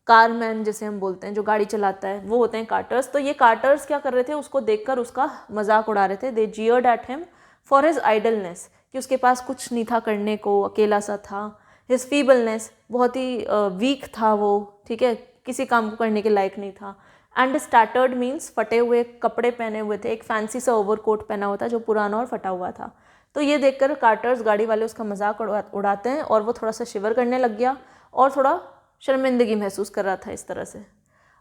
कारमैन जिसे हम बोलते हैं, जो गाड़ी चलाता है, वो होते हैं कार्टर्स। तो ये कार्टर्स क्या कर रहे थे? उसको देखकर उसका मजाक उड़ा रहे थे। They jeered at him for his idleness, कि उसके पास कुछ नहीं था करने को, अकेला सा था। हिज फीबलनेस, बहुत ही वीक था वो, ठीक है, किसी काम को करने के लायक नहीं था। एंड स्टैटर्ड मीन्स फटे हुए कपड़े पहने हुए थे, एक फैंसी सा ओवरकोट पहना हुआ था जो पुराना और फटा हुआ था। तो ये देखकर कार्टर्स गाड़ी वाले उसका मजाक उड़ाते हैं और वो थोड़ा सा शिवर करने लग गया और थोड़ा शर्मिंदगी महसूस कर रहा था इस तरह से।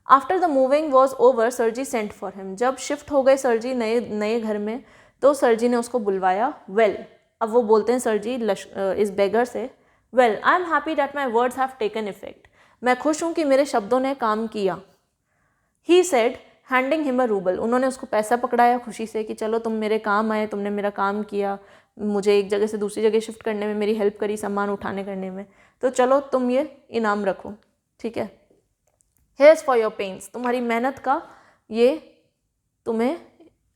After the moving was over सरजी सेंट फॉर हिम, जब शिफ्ट हो गए सरजी नए घर में तो सरजी ने उसको बुलवाया। वेल, अब वो बोलते हैं सरजी इस बेगर से, well I am happy that my words have taken effect, मैं खुश हूँ कि मेरे शब्दों ने काम किया। He said handing him a rouble, उन्होंने उसको पैसा पकड़ाया खुशी से कि चलो तुम मेरे काम आए, तुमने मेरा काम किया, मुझे एक जगह से दूसरी जगह शिफ्ट करने में मेरी हेल्प करी, सामान उठाने करने में, तो चलो तुम ये इनाम रखो, ठीक है। हेयर्स फॉर योर पेन्स, तुम्हारी मेहनत का ये तुम्हें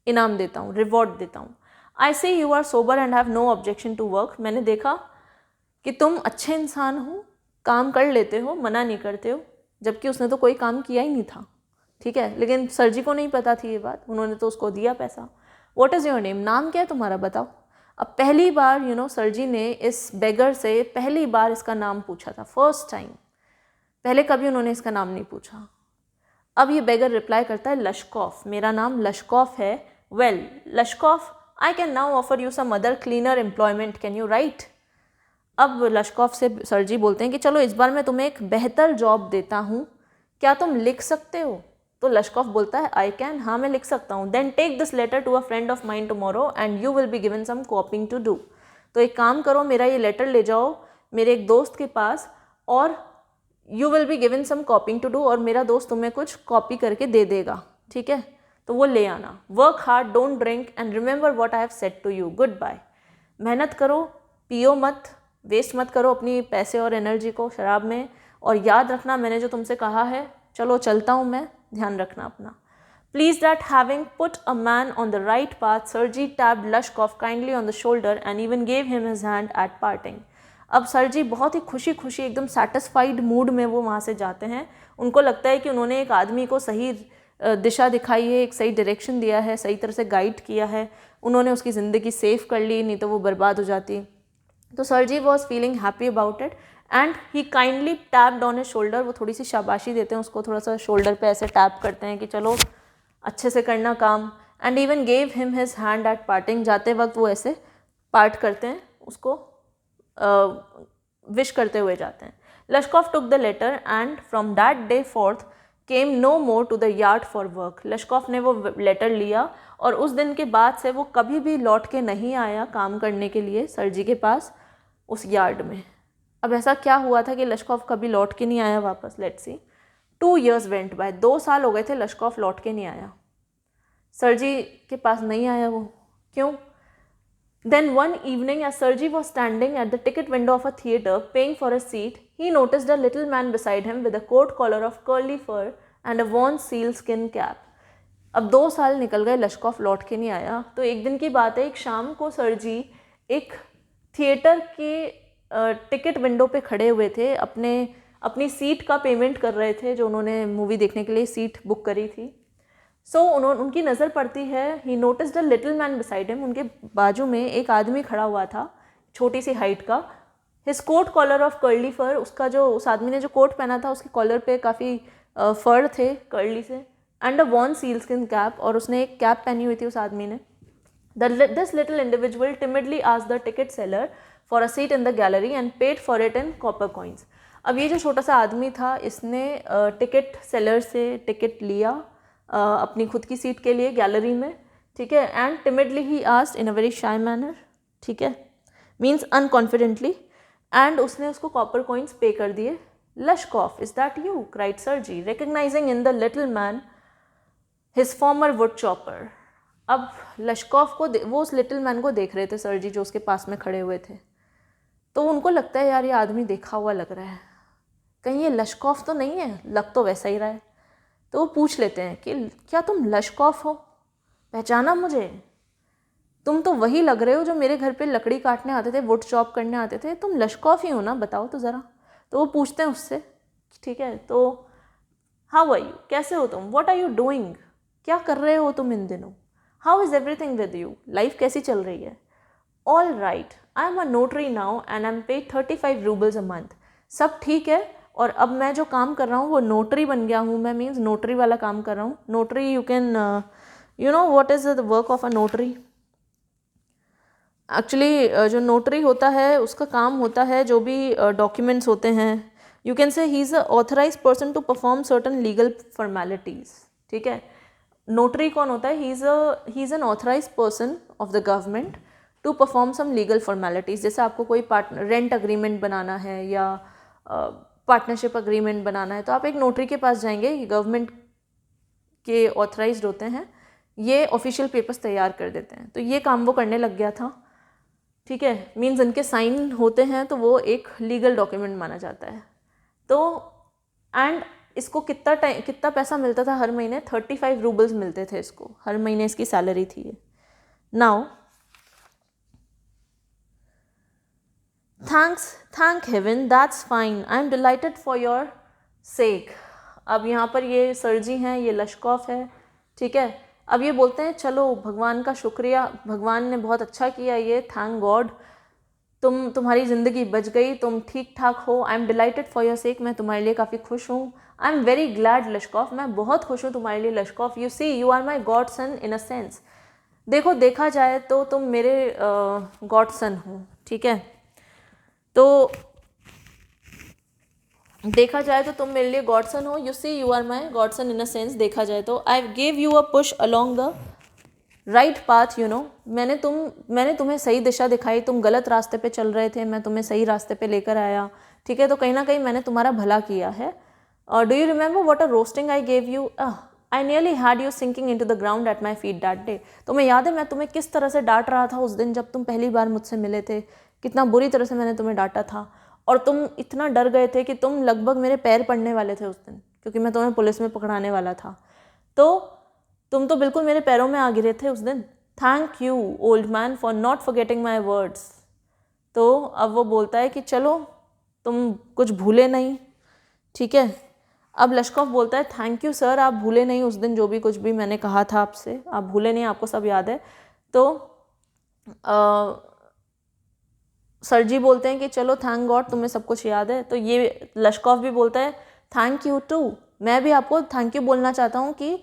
इनाम देता हूँ, रिवॉर्ड देता हूँ। I see you are sober and have no objection to work, मैंने देखा कि तुम अच्छे इंसान हो, काम कर लेते हो, मना नहीं करते हो, जबकि उसने तो कोई काम किया ही नहीं था, ठीक है। लेकिन सर जी को नहीं पता थी ये बात, उन्होंने तो उसको दिया पैसा। व्हाट इज़ योर नेम, नाम क्या है तुम्हारा, बताओ। अब पहली बार सर जी ने इस बेगर से पहली बार इसका नाम पूछा था, फर्स्ट टाइम, पहले कभी उन्होंने इसका नाम नहीं पूछा। अब ये बेगर रिप्लाई करता है लश्कॉफ, मेरा नाम लश्कॉफ है। Well Lushkoff, I can now offer you some other cleaner employment, can you write. अब लश्कॉफ से सर जी बोलते हैं कि चलो इस बार मैं तुम्हें एक बेहतर जॉब देता हूँ, क्या तुम लिख सकते हो? तो लश्कॉफ बोलता है आई कैन, हाँ मैं लिख सकता हूँ। Then take this letter to a friend of mind tomorrow and you will be given some copying to do. तो एक काम करो, मेरा ये लेटर ले जाओ मेरे एक दोस्त के पास और you will be given some copying to do, और मेरा दोस्त तुम्हें कुछ कॉपी करके दे देगा, ठीक है, तो वो ले आना। Work hard, don't drink and remember what I have said to you, good bye. मेहनत करो, पियो मत, वेस्ट मत करो अपनी पैसे और एनर्जी को शराब में, और याद रखना मैंने जो तुमसे कहा है। चलो चलता हूँ मैं, ध्यान रखना अपना। Pleased at having put a man on the right path, Sergi tapped Lushkov kindly on the shoulder and even gave him his hand at parting. अब सरजी बहुत ही खुशी खुशी एकदम सेटिस्फाइड मूड में वो वहाँ से जाते हैं। उनको लगता है कि उन्होंने एक आदमी को सही दिशा दिखाई है, एक सही डायरेक्शन दिया है, सही तरह से गाइड किया है, उन्होंने उसकी ज़िंदगी सेव कर ली, नहीं तो वो बर्बाद हो जाती। तो सरजी was feeling happy about it and he kindly tapped on his shoulder, वो थोड़ी सी शाबाशी देते हैं उसको, थोड़ा सा शोल्डर पे ऐसे टैप करते हैं कि चलो अच्छे से करना काम। And even gave him his hand at parting, जाते वक्त वो ऐसे पार्ट करते हैं, उसको विश करते हुए जाते हैं। Lashkov took the letter and from that day forth came no more to the yard for work. Lashkov ने वो लेटर लिया और उस दिन के बाद से वो कभी भी लौट के नहीं आया काम करने के लिए सरजी के पास उस यार्ड में। अब ऐसा क्या हुआ था कि लश्कॉफ कभी लौट के नहीं आया वापस? Let's see. 2 years went by, 2 साल हो गए थे, लश्कॉफ लौट के नहीं आया, सरजी के पास नहीं आया वो, क्यों? Then one evening as Sergi was standing at the ticket window of a theatre paying for a seat, he noticed a little man beside him with a coat collar of curly fur and a worn sealskin cap. अब 2 साल निकल गए, लश्कॉफ लौट के नहीं आया। तो एक दिन की बात है, एक शाम को सरजी एक थिएटर के टिकट विंडो पे खड़े हुए थे, अपनी सीट का पेमेंट कर रहे थे, जो उन्होंने मूवी देखने के लिए सीट बुक करी थी। सो उनकी नज़र पड़ती है, he noticed a little man beside him, उनके बाजू में एक आदमी खड़ा हुआ था, छोटी सी हाइट का। His coat collar of curly fur, उसका जो उस आदमी ने जो कोट पहना था उसके कॉलर पे काफ़ी फर थे कर्ली से, and a worn sealskin cap, और उसने एक कैप पहनी हुई थी उस आदमी ने. This little individual timidly asked the ticket seller for a seat in the gallery and paid for it in copper coins. अब ये जो छोटा सा आदमी था, इसने टिकट सेलर से टिकट लिया अपनी खुद की सीट के लिए गैलरी में, ठीक है. And timidly he asked in a very shy manner, ठीक है, मीन्स अनकॉन्फिडेंटली, एंड उसने उसको कॉपर कॉइन्स पे कर दिए. लशकॉफ, इज दैट यू? क्राइड सरजी, recognising in the little man his farmer would chopper. अब लशकॉफ को वो उस लिटिल मैन को देख रहे थे सरजी, जो उसके पास में खड़े हुए थे. तो उनको लगता है यार ये आदमी देखा हुआ लग रहा है, कहीं ये लशकॉफ तो नहीं है, लग तो वैसा ही रहा है. तो वो पूछ लेते हैं कि क्या तुम लशकॉफ हो, पहचाना मुझे? तुम तो वही लग रहे हो जो मेरे घर पे लकड़ी काटने आते थे, वुड चॉप करने आते थे, तुम लशकॉफ ही हो ना, बताओ तो ज़रा. तो वो पूछते हैं उससे, ठीक है, तो हाउ आर यू, कैसे हो तुम, व्हाट आर यू डूइंग, क्या कर रहे हो तुम इन दिनों, how is everything with you, life कैसी चल रही है. All right, I am a notary now and I am paid 35 roubles a month. सब ठीक है, और अब मैं जो काम कर रहा हूँ वो नोटरी बन गया हूँ मैं, मीन्स नोटरी वाला काम कर रहा हूँ. Notary, you can you know what is the work of a notary. Actually जो नोटरी होता है उसका काम होता है जो भी डॉक्यूमेंट्स होते हैं, you can say he is a authorise person to perform certain legal formalities, ठीक है. नोटरी कौन होता है? He is an authorise person of the government to perform some legal formalities. जैसे आपको कोई रेंट अग्रीमेंट बनाना है या पार्टनरशिप अग्रीमेंट बनाना है, तो आप एक नोटरी के पास जाएंगे, गवर्नमेंट के ऑथराइज्ड होते हैं, ये ऑफिशियल पेपर्स तैयार कर देते हैं. तो ये काम वो करने लग गया था, ठीक है, मीन्स इनके साइन होते हैं तो वो एक लीगल डॉक्यूमेंट माना जाता है. तो एंड इसको कितना पैसा मिलता था हर महीने? 35 रूबल्स मिलते थे इसको, हर महीने इसकी सैलरी थी ये. Now thank heaven, that's fine, I am delighted for your sake. अब यहाँ पर ये सरजी हैं, ये लशकॉफ है, ठीक है. अब ये बोलते हैं चलो भगवान का शुक्रिया, भगवान ने बहुत अच्छा किया ये, थैंक गॉड, तुम्हारी ज़िंदगी बच गई, तुम ठीक ठाक हो. I am delighted for your sake, मैं तुम्हारे लिए काफ़ी खुश हूँ. I am very glad Lushkoff, मैं बहुत खुश हूँ तुम्हारे लिए Lushkoff. You see you are my godson in a sense. देखो देखा जाए तो तुम मेरे गॉड सन हो, ठीक है. तो देखा जाए तो तुम मेरे लिए गॉड सन हो. You see you are my godson in a sense. देखा जाए तो I gave you a push along the right path, you know, मैंने तुम्हें सही दिशा दिखाई. तुम गलत रास्ते पे चल रहे थे, मैं तुम्हें सही रास्ते पे लेकर आया, ठीक है. तो कहीं ना कहीं मैंने तुम्हारा भला किया है. Do you remember what a roasting I gave you, I nearly had you sinking into the ground at my feet that day. तुम्हें याद है मैं तुम्हें किस तरह से डांट रहा था उस दिन जब तुम पहली बार मुझसे मिले थे, कितना बुरी तरह से मैंने तुम्हें डांटा था, और तुम इतना डर गए थे कि तुम लगभग मेरे पैर पड़ने वाले थे उस दिन, क्योंकि मैं तुम्हें पुलिस में पकड़ाने वाला था. तो तुम तो बिल्कुल मेरे पैरों में आ गिरे थे उस दिन. Thank you old man for not forgetting my words. तो अब वो बोलता है कि चलो तुम कुछ भूले नहीं, ठीक है. अब लशकॉफ बोलता है थैंक यू सर, आप भूले नहीं उस दिन जो भी कुछ भी मैंने कहा था आपसे, आप भूले नहीं, आपको सब याद है. तो सर जी बोलते हैं कि चलो थैंक गॉड तुम्हें सब कुछ याद है. तो ये लशकॉफ भी बोलता है थैंक यू टू, मैं भी आपको थैंक यू बोलना चाहता हूँ कि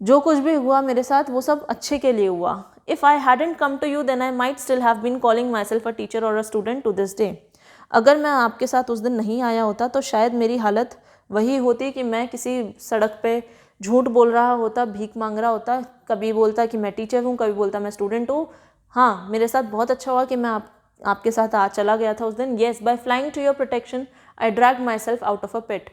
जो कुछ भी हुआ मेरे साथ वो सब अच्छे के लिए हुआ. If I hadn't come to you then I might still have been calling myself a teacher or a student to this day. अगर मैं आपके साथ उस दिन नहीं आया होता तो शायद मेरी हालत वही होती कि मैं किसी सड़क पे झूठ बोल रहा होता, भीख मांग रहा होता, कभी बोलता कि मैं टीचर हूँ, कभी बोलता मैं स्टूडेंट हूँ. हाँ, मेरे साथ बहुत अच्छा हुआ कि मैं आपके साथ चला गया था उस दिन. Yes, by flying to your protection I drag myself out of a pit.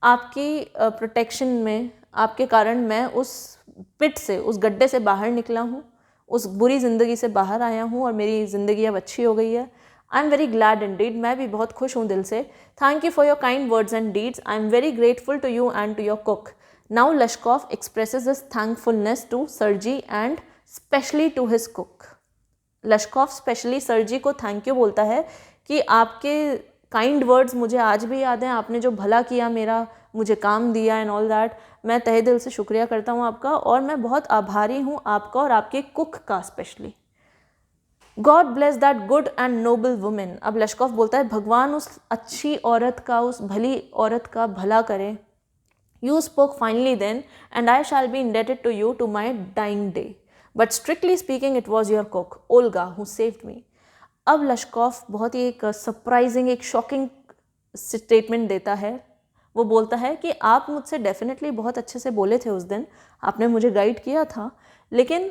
आपकी प्रोटेक्शन में, आपके कारण मैं उस पिट से, उस गड्ढे से बाहर निकला हूँ, उस बुरी ज़िंदगी से बाहर आया हूँ और मेरी ज़िंदगी अब अच्छी हो गई है. I am very glad indeed, मैं भी बहुत खुश हूँ दिल से. Thank you for your kind words and deeds. I am very grateful to you and to your cook. Now Lushkoff expresses his thankfulness to Sergei and specially to his cook. Lushkoff specially Sergei को thank you बोलता है कि आपके kind words मुझे आज भी याद हैं, आपने जो भला किया, मेरा मुझे काम दिया एंड ऑल दैट. मैं तहे दिल से शुक्रिया करता हूँ आपका, और मैं बहुत आभारी हूँ आपका और आपके कुक का specially. God bless that good and noble woman. अब लशकॉफ बोलता है भगवान उस अच्छी औरत का, उस भली औरत का भला करे, You spoke finely then, and I shall be indebted to you to my dying day. But strictly speaking, it was your cook, Olga, who saved me. अब लश्कॉफ बहुत ही एक सरप्राइजिंग, एक शॉकिंग स्टेटमेंट देता है. वो बोलता है कि आप मुझसे डेफिनेटली बहुत अच्छे से बोले थे उस दिन, आपने मुझे गाइड किया था, लेकिन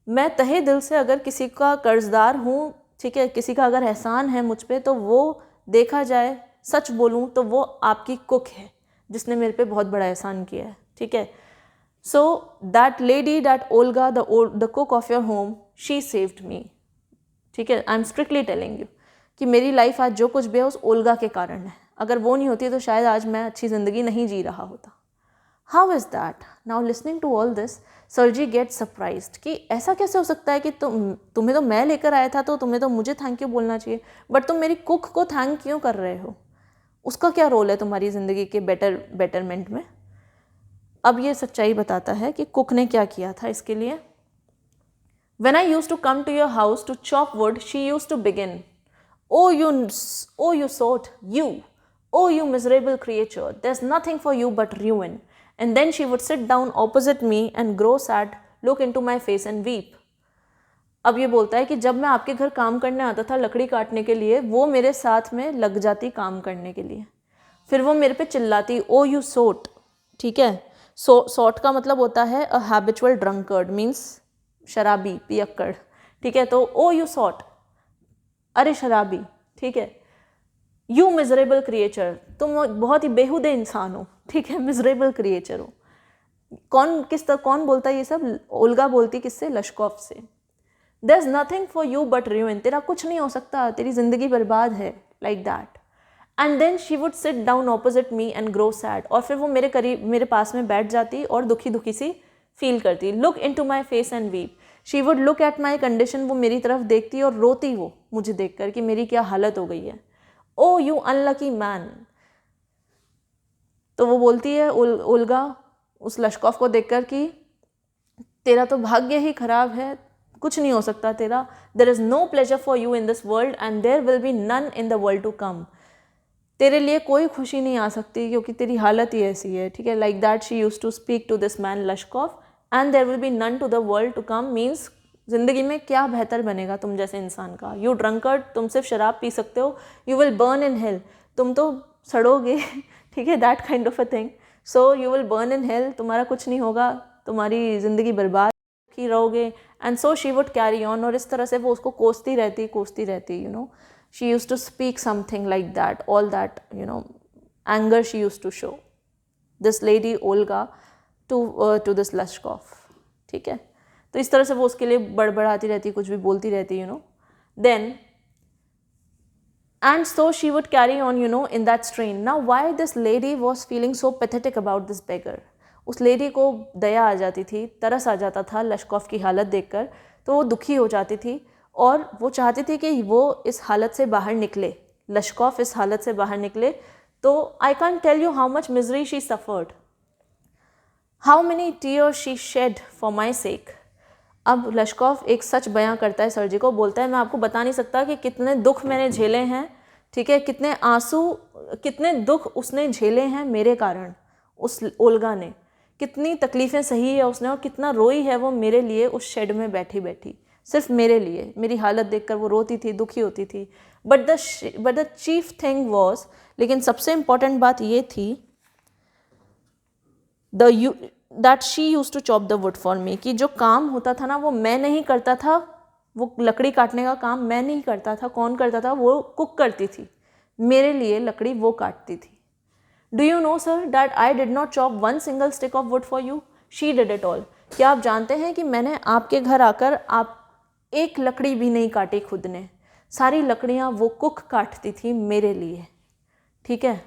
मैं तहे दिल से अगर किसी का कर्जदार हूँ, ठीक है, किसी का अगर एहसान है मुझ पे, तो वो देखा जाए, सच बोलूँ तो वो आपकी कुक है जिसने मेरे पे बहुत बड़ा एहसान किया है. ठीक है. So that lady, that Olga, the cook of your home, she saved me. ठीक है. I M strictly telling you कि मेरी लाइफ आज जो कुछ भी है उस ओल्गा के कारण है. अगर वो नहीं होती तो शायद आज मैं अच्छी ज़िंदगी नहीं जी रहा होता. How is that? Now listening to all this, Sergei get surprised कि ऐसा कैसे हो सकता है कि तुम्हें तो मैं लेकर आया था, तो तुम्हें तो मुझे थैंक यू बोलना चाहिए, बट तुम मेरी कुक को थैंक क्यों कर रहे हो? उसका क्या रोल है तुम्हारी ज़िंदगी के बेटरमेंट में? अब ये सच्चाई बताता है कि कुक ने क्या किया था इसके लिए. When I used to come to your house to chop wood, she used to begin, oh you sot, you miserable creature, there's nothing for you but ruin. And then she would sit down opposite me and grow sad, look into my face and weep. अब ये बोलता है कि जब मैं आपके घर काम करने आता था लकड़ी काटने के लिए, वो मेरे साथ में लग जाती काम करने के लिए. फिर वो मेरे पे चिल्लाती, ओ यू सोट. ठीक है. सॉट का मतलब होता है अ हैबिचुअल ड्रंकर्ड, मीन्स शराबी, पियक्कड़. ठीक है. तो ओ यू सॉट, अरे शराबी. ठीक है. यू मिजरेबल क्रिएचर, तुम बहुत ही बेहुदे इंसान हो. ठीक है. मिजरेबल क्रिएचर हो. कौन बोलता है ये सब? ओल्गा बोलती किससे? लश्कॉफ से. There is nothing for you but ruin, तेरा कुछ नहीं हो सकता, तेरी जिंदगी बर्बाद है. Like that. And then she would sit down opposite me and grow sad, और फिर वो मेरे पास में बैठ जाती और दुखी दुखी सी फील करती. Look into my face and weep, she would look at my condition, वो मेरी तरफ देखती और रोती वो मुझे देख कर कि मेरी क्या हालत हो गई है. ओ यू अनलकी मैन. तो वो बोलती है ओल्गा उस लश्कॉफ को देखकर कि तेरा तो भाग्य ही खराब है, कुछ नहीं हो सकता तेरा. There is no pleasure for you in this world and there will be none in the world to come. तेरे लिए कोई खुशी नहीं आ सकती क्योंकि तेरी हालत ही ऐसी है. ठीक है. Like that she use to speak to this man Lashkov, and there will be none to the world to come means ज़िंदगी में क्या बेहतर बनेगा तुम जैसे इंसान का. यू ड्रंकर्ड, तुम सिर्फ शराब पी सकते हो. You will burn in hell, तुम तो सड़ोगे. ठीक है. That kind of a thing. So you will burn in hell, तुम्हारा कुछ नहीं होगा, तुम्हारी ज़िंदगी बर्बाद ही रहोगे. And so she would carry on, और इस तरह से वो उसको कोसती रहती. You know, she used to speak something like that, all that, you know, anger she used to show, this lady Olga to this Lashkov. ठीक है. तो इस तरह से वो उसके लिए बड़बड़ाती रहती, कुछ भी बोलती रहती, you know. Then and so she would carry on, you know, in that strain. Now why this lady was feeling so pathetic about this beggar? उस लेडी को दया आ जाती थी, तरस आ जाता था लश्कॉफ की हालत देखकर, तो वो दुखी हो जाती थी और वो चाहती थी कि वो इस हालत से बाहर निकले, लश्कॉफ इस हालत से बाहर निकले. तो I can tell you how much misery she suffered, how many tears she shed for my sake. अब लश्कॉफ एक सच बयां करता है सरजी को, बोलता है मैं आपको बता नहीं सकता कि कितने दुख मैंने झेले हैं. ठीक है. कितने आंसू, कितने दुख उसने झेले हैं मेरे कारण. उस ओल्गा ने कितनी तकलीफ़ें सही है उसने, और कितना रोई है वो मेरे लिए उस शेड में बैठी बैठी, सिर्फ मेरे लिए. मेरी हालत देखकर वो रोती थी, दुखी होती थी. But the chief thing was, लेकिन सबसे इम्पॉर्टेंट बात ये थी, that she use to chop the wood for me, कि जो काम होता था ना वो मैं नहीं करता था. वो लकड़ी काटने का काम मैं नहीं करता था. कौन करता था? वो कुक करती थी. मेरे लिए लकड़ी वो काटती थी. Do you know sir that I did not chop one single stick of would for you, she did it all. क्या आप जानते हैं कि मैंने आपके घर आकर आप एक लकड़ी भी नहीं काटी खुद ने, सारी लकड़ियाँ वो कुक काटती थी मेरे लिए. ठीक है.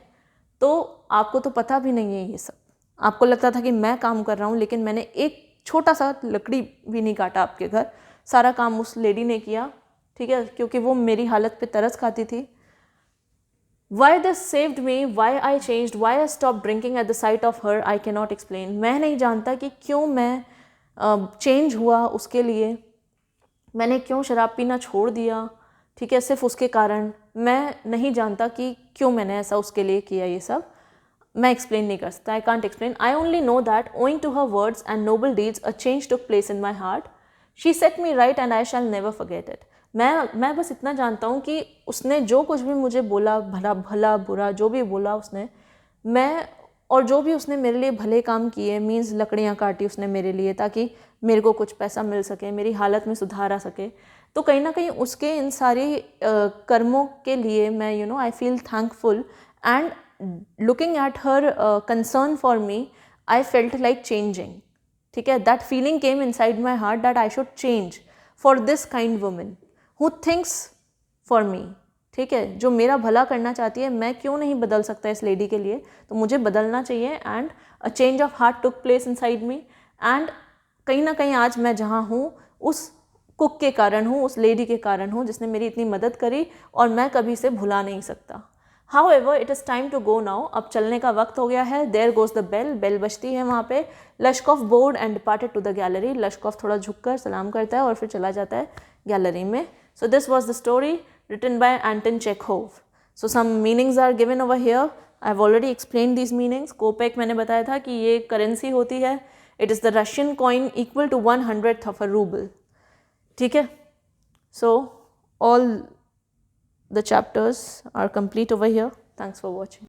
तो आपको तो पता भी नहीं है ये सब. आपको लगता था कि मैं काम कर रहा हूँ, लेकिन मैंने एक छोटा सा लकड़ी भी नहीं काटा आपके घर. सारा काम उस लेडी ने किया. ठीक है. क्योंकि वो मेरी हालत पे तरस खाती थी. Why this saved me, why I changed, why I stopped drinking at the sight of her, I cannot explain. मैं नहीं जानता कि क्यों मैं चेंज हुआ उसके लिए, मैंने क्यों शराब पीना छोड़ दिया. ठीक है. सिर्फ उसके कारण. मैं नहीं जानता कि क्यों मैंने ऐसा उसके लिए किया. ये सब मैं एक्सप्लेन नहीं कर सकता, I can't explain. I only know that owing to her words and noble deeds a change took place in my heart. She set me right and I shall never forget it. मैं बस इतना जानता हूँ कि उसने जो कुछ भी मुझे बोला, भला भला बुरा जो भी बोला उसने, मैं और जो भी उसने मेरे लिए भले काम किए, मीन्स लकड़ियाँ काटी उसने मेरे लिए ताकि मेरे को कुछ पैसा मिल सके, मेरी हालत में सुधार आ सके, तो कहीं ना कहीं उसके इन सारी कर्मों के लिए मैं I feel thankful. And looking at her concern for me, I felt like changing. ठीक है, that feeling came in side my heart that I should change for this kind women who thinks for me. ठीक है, जो मेरा भला करना चाहती है, मैं क्यों नहीं बदल सकता इस लेडी के लिए, तो मुझे बदलना चाहिए. And a change of heart took place in side me. And कहीं ना कहीं आज मैं जहाँ हूँ उस कुक के कारण हूँ, उस लेडी के कारण हूँ जिसने मेरी इतनी मदद करी, और मैं कभी इसे भुला नहीं सकता. However, it is time to go now. अब चलने का वक्त हो गया है. There goes the bell. Bell बजती है वहाँ पे. लश्कोफ bored and departed to the gallery. लश्कोफ थोड़ा झुककर सलाम करता है और फिर चला जाता है गैलरी में. So this was the story written by Anton Chekhov. So some meanings are given over here. I've already explained these meanings. कोपेक मैंने बताया था कि ये करेंसी होती है. It is the Russian coin equal to 1/100th of a ruble. ठीक है. So all the chapters are complete over here. Thanks for watching.